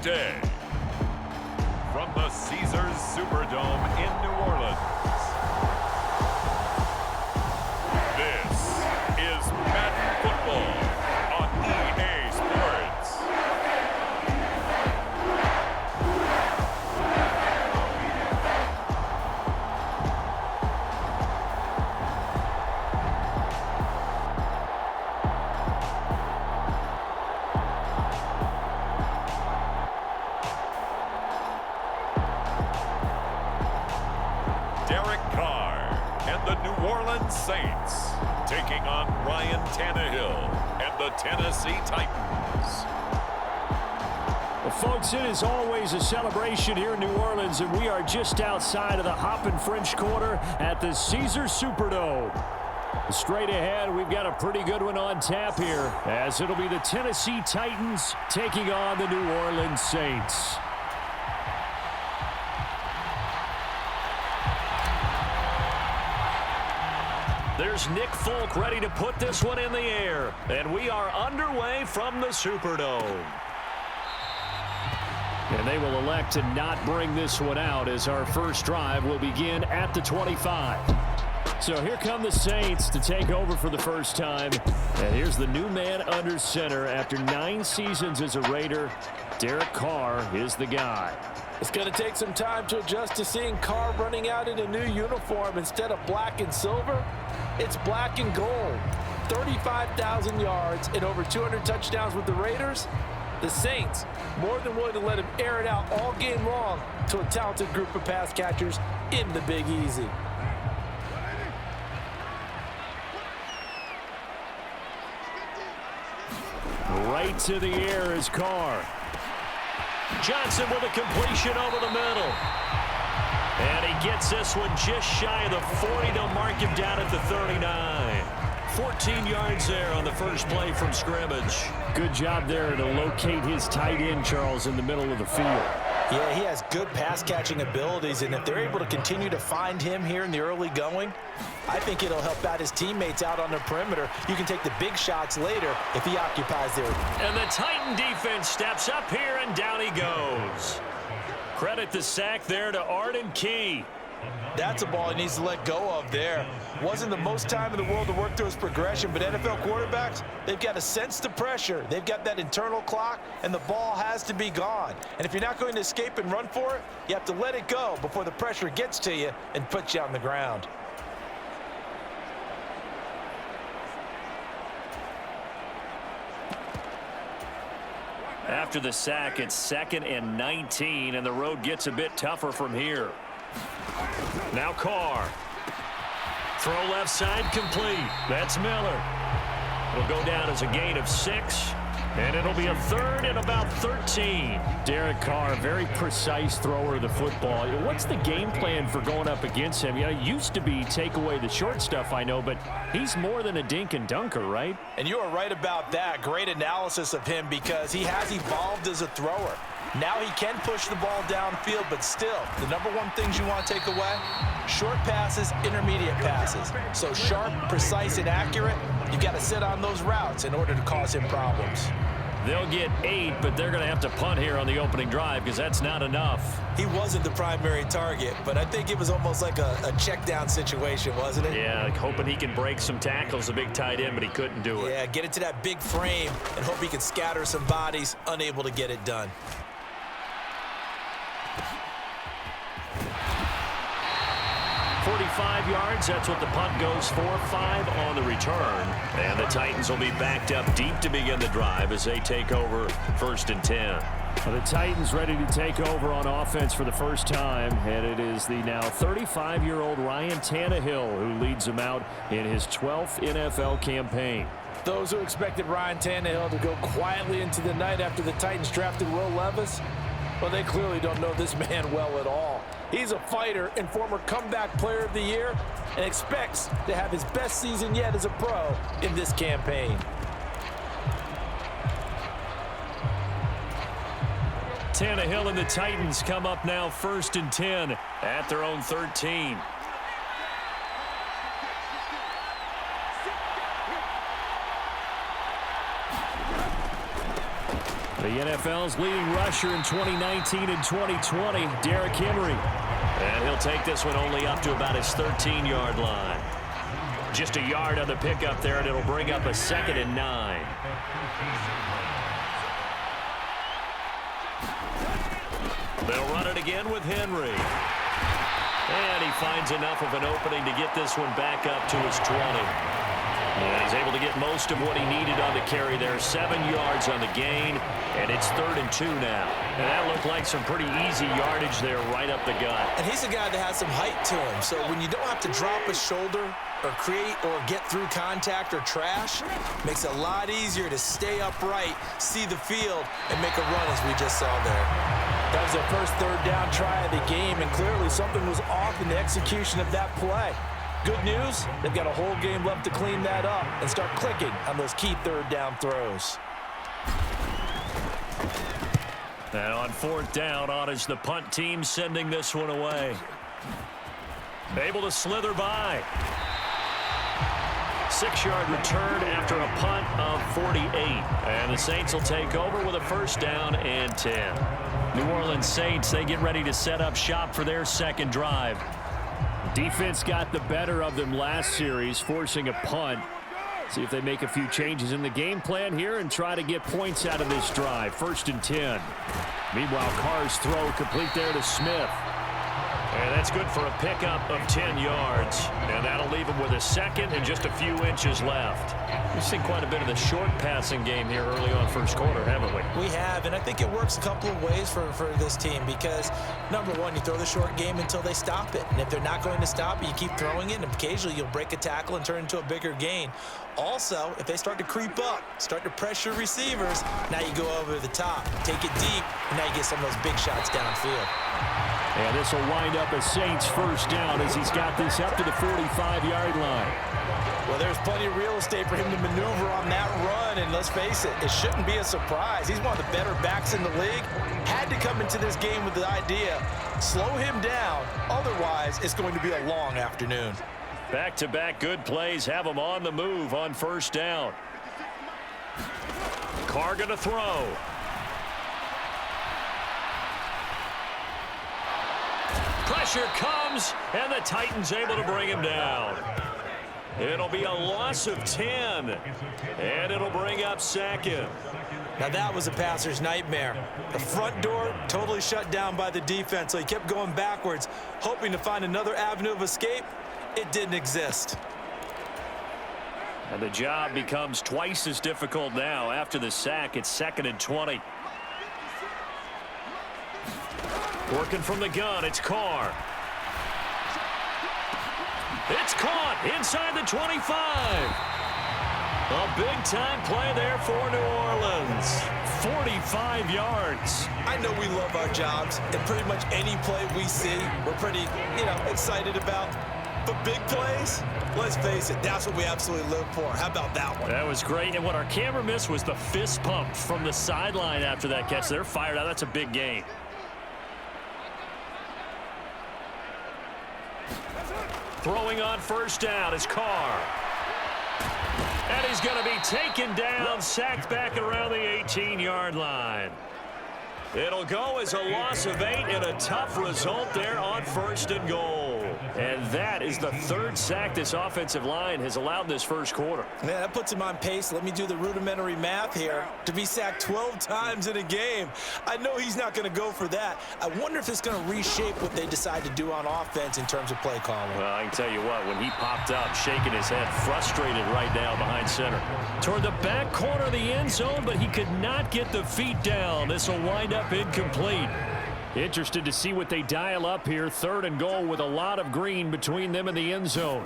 day. From the Caesars Superdome in New Orleans, this is Madden Football on EA Sports. New Orleans Saints taking on Ryan Tannehill and the Tennessee Titans. Well, folks, it is always a celebration here in New Orleans, and we are just outside of the Hoppin' French Quarter at the Caesars Superdome. Straight ahead, we've got a pretty good one on tap here, as it'll be the Tennessee Titans taking on the New Orleans Saints. There's Nick Folk ready to put this one in the air. And we are underway from the Superdome. And they will elect to not bring this one out as our first drive will begin at the 25. So here come the Saints to take over for the first time. And here's the new man under center after 9 seasons as a Raider. Derek Carr is the guy. It's going to take some time to adjust to seeing Carr running out in a new uniform instead of black and silver. It's black and gold. 35,000 yards and over 200 touchdowns with the Raiders. The Saints more than willing to let him air it out all game long to a talented group of pass catchers in the Big Easy. Right to the air is Carr. Johnson with a completion over the middle. And he gets this one just shy of the 40. They'll mark him down at the 39. 14 yards there on the first play from scrimmage. Good job there to locate his tight end, Charles, in the middle of the field. Yeah, he has good pass-catching abilities, and if they're able to continue to find him here in the early going, I think it'll help out his teammates out on the perimeter. You can take the big shots later if he occupies there. And the Titan defense steps up here, and down he goes. Credit the sack there to Arden Key. That's a ball he needs to let go of there. Wasn't the most time in the world to work through his progression, but NFL quarterbacks, they've got to sense the pressure. They've got that internal clock, and the ball has to be gone. And if you're not going to escape and run for it, you have to let it go before the pressure gets to you and puts you on the ground. After the sack, it's 2nd and 19, and the road gets a bit tougher from here. Now Carr. Throw left side complete. That's Miller. It'll go down as a gain of 6, and it'll be a 3rd and about 13. Derek Carr, very precise thrower of the football. What's the game plan for going up against him? It used to be take away the short stuff, I know, but he's more than a dink and dunker, right? And you are right about that. Great analysis of him because he has evolved as a thrower. Now he can push the ball downfield, but still, the number one things you want to take away, short passes, intermediate passes. So sharp, precise, and accurate, you've got to sit on those routes in order to cause him problems. They'll get 8, but they're going to have to punt here on the opening drive because that's not enough. He wasn't the primary target, but I think it was almost like a check down situation, wasn't it? Yeah, like hoping he can break some tackles, a big tight end, but he couldn't do it. Yeah, get it to that big frame and hope he can scatter some bodies, unable to get it done. 45 yards, that's what the punt goes for. 5 on the return. And the Titans will be backed up deep to begin the drive as they take over 1st and 10. Well, the Titans ready to take over on offense for the first time, and it is the now 35-year-old Ryan Tannehill who leads them out in his 12th NFL campaign. Those who expected Ryan Tannehill to go quietly into the night after the Titans drafted Will Levis, well, they clearly don't know this man well at all. He's a fighter and former comeback player of the year and expects to have his best season yet as a pro in this campaign. Tannehill and the Titans come up now 1st and 10 at their own 13. The NFL's leading rusher in 2019 and 2020, Derrick Henry. And he'll take this one only up to about his 13-yard line. Just a yard on the pickup there, and it'll bring up a 2nd and 9. They'll run it again with Henry. And he finds enough of an opening to get this one back up to his 20. And he's able to get most of what he needed on the carry there. 7 yards on the gain, and it's 3rd and 2 now. And that looked like some pretty easy yardage there right up the gut. And he's a guy that has some height to him, so when you don't have to drop a shoulder or create or get through contact or trash, makes it a lot easier to stay upright, see the field, and make a run as we just saw there. That was their first 3rd down try of the game, and clearly something was off in the execution of that play. Good news, they've got a whole game left to clean that up and start clicking on those key 3rd down throws. And on 4th down, on is the punt team sending this one away. Able to slither by. 6-yard return after a punt of 48. And the Saints will take over with a 1st down and 10. New Orleans Saints, they get ready to set up shop for their 2nd drive. Defense got the better of them last series, forcing a punt. See if they make a few changes in the game plan here and try to get points out of this drive. 1st and 10. Meanwhile, Carr's throw complete there to Smith. And that's good for a pickup of 10 yards. And that'll leave him with a 2nd and just a few inches left. We've seen quite a bit of the short passing game here early on 1st quarter, haven't we? We have, and I think it works a couple of ways for this team because, number one, you throw the short game until they stop it. And if they're not going to stop it, you keep throwing it, and occasionally you'll break a tackle and turn it into a bigger gain. Also, if they start to creep up, start to pressure receivers, now you go over the top, take it deep, and now you get some of those big shots downfield. And this will wind up a Saints 1st down as he's got this up to the 45-yard line. Well, there's plenty of real estate for him to maneuver on that run, and let's face it, it shouldn't be a surprise. He's one of the better backs in the league. Had to come into this game with the idea, slow him down, otherwise it's going to be a long afternoon. Back-to-back good plays have him on the move on 1st down. Carr going to throw. Pressure comes, and the Titans able to bring him down. It'll be a loss of 10, and it'll bring up 2nd. Now that was a passer's nightmare. The front door totally shut down by the defense, so he kept going backwards, hoping to find another avenue of escape. It didn't exist. And the job becomes twice as difficult now. After the sack, it's 2nd and 20. Working from the gun, it's Carr. It's caught inside the 25. A big-time play there for New Orleans. 45 yards. I know we love our jobs, and pretty much any play we see, we're pretty, excited about. But big plays, let's face it, that's what we absolutely live for. How about that one? That was great, and what our camera missed was the fist pump from the sideline after that catch. They're fired out. That's a big gain. Throwing on 1st down is Carr. And he's going to be taken down, sacked back around the 18-yard line. It'll go as a loss of 8 and a tough result there on 1st and goal. And that is the 3rd sack this offensive line has allowed this 1st quarter. Man, that puts him on pace. Let me do the rudimentary math here. To be sacked 12 times in a game, I know he's not going to go for that. I wonder if it's going to reshape what they decide to do on offense in terms of play calling. Well, I can tell you what, when he popped up, shaking his head, frustrated right now behind center. Toward the back corner of the end zone, but he could not get the feet down. This will wind up incomplete. Interested to see what they dial up here. 3rd and goal with a lot of green between them and the end zone.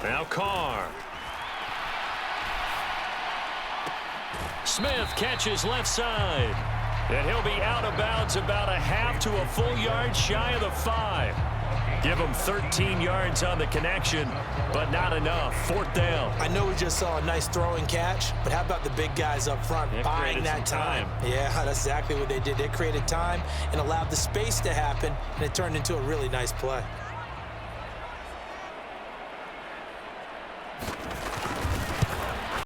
Now Carr. Smith catches left side. And he'll be out of bounds about a half to a full yard shy of the 5. Give him 13 yards on the connection, but not enough. 4th down. I know we just saw a nice throwing catch, but how about the big guys up front buying that time? Yeah, that's exactly what they did. They created time and allowed the space to happen, and it turned into a really nice play.